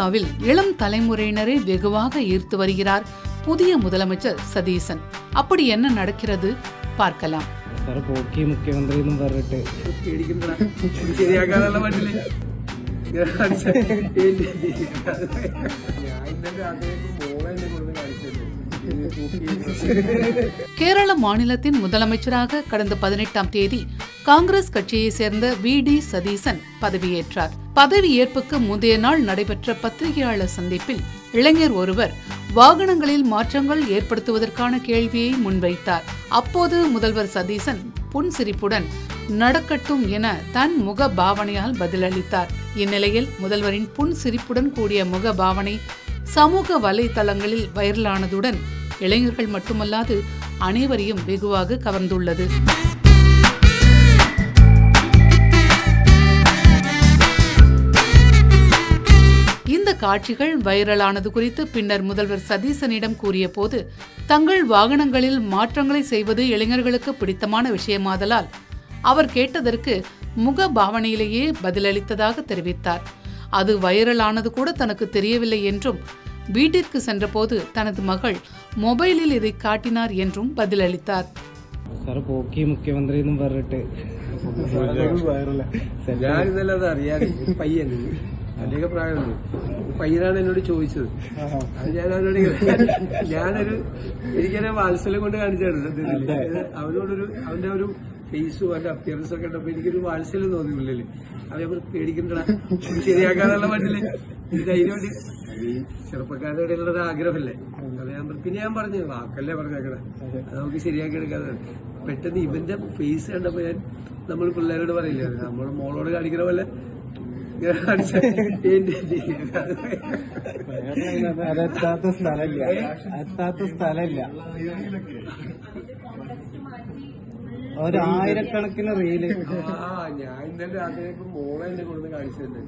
கேரளாவில் இளம் தலைமுறையினரை வெகுவாக ஈர்த்து வருகிறார் புதிய முதலமைச்சர் சதீசன். அப்படி என்ன நடக்கிறது பார்க்கலாம். മുഖ്യമന്ത്രി கேரள மாநிலத்தின் முதலமைச்சராக கடந்த 18ஆம் தேதி காங்கிரஸ் கட்சியை சேர்ந்த வி.டி. சதீசன் பதவியேற்றார். பதவியேற்புக்கு முந்தைய நாள் நடைபெற்ற பத்திரிகையாளர் சந்திப்பில் இளைஞர் ஒருவர் வாகனங்களில் மாற்றங்கள் ஏற்படுத்துவதற்கான கேள்வியை முன்வைத்தார். அப்போது முதல்வர் சதீசன் புன்சிரிப்புடன் நடக்கட்டும் என தன் முக பாவனையால் பதிலளித்தார். இந்நிலையில் முதல்வரின் புன்சிரிப்புடன் கூடிய முக பாவனை சமூக வலைதளங்களில் வைரலானதுடன் இளைஞர்கள் மட்டுமல்லாது அனைவரையும் வெகுவாக கவர்ந்துள்ளது. இந்த காட்சிகள் வைரலானது குறித்து பின்னர் முதல்வர் சதீசனிடம் கூறிய போது, தங்கள் வாகனங்களில் மாற்றங்களை செய்வது இளைஞர்களுக்கு பிடித்தமான விஷயமாதலால் அவர் கேட்டதற்கு முக பாவனையிலேயே பதிலளித்ததாக தெரிவித்தார். அது வைரலானது கூட தனக்கு தெரியவில்லை என்றும், வீட்டிற்கு சென்றபோது தனது மகள் மொபைலில் இதை காட்டினார் என்றும் பதிலளித்தார். മുഖ്യമന്ത്രി അതിന്റെയൊക്കെ പ്രായമുണ്ട്. പയ്യനാണ് എന്നോട് ചോദിച്ചത്. അത് ഞാനൊരു എനിക്കതിനെ വാത്സല്യം കൊണ്ട് കാണിച്ചാണ്. അവന്റെ ഒരു ഫേസും അവന്റെ അപ്പിയറൻസ് ഒക്കെ ഉണ്ടപ്പോ എനിക്കൊരു വാത്സല്യം തോന്നിയില്ലല്ലേ. അവൻ പേടിക്കണ്ടടാ, ശരിയാക്കാനുള്ള മട്ടില് ധൈര്യമായിട്ട് ഈ ചെറുപ്പക്കാരുടെ ഇടയിലുള്ള ഒരു ആഗ്രഹമല്ലേ. അത് പിന്നെ ഞാൻ പറഞ്ഞു വാക്കല്ലേ പറഞ്ഞേക്കണേ, അത് നമുക്ക് ശരിയാക്കി എടുക്കാതെ. പെട്ടെന്ന് ഇവന്റെ ഫേസ് കണ്ടപ്പോ നമ്മൾ പിള്ളേരോട് പറയില്ലേ, നമ്മുടെ മോളോട് കാണിക്കുന്ന പോലെ അതെത്താത്ത സ്ഥലമില്ല. ഒരായിരക്കണക്കിന് റീല്. ഞാൻ ഇന്നലെ രാത്രി മോളെ എന്നെ കൊടുത്ത് കാണിച്ചു തന്നെ.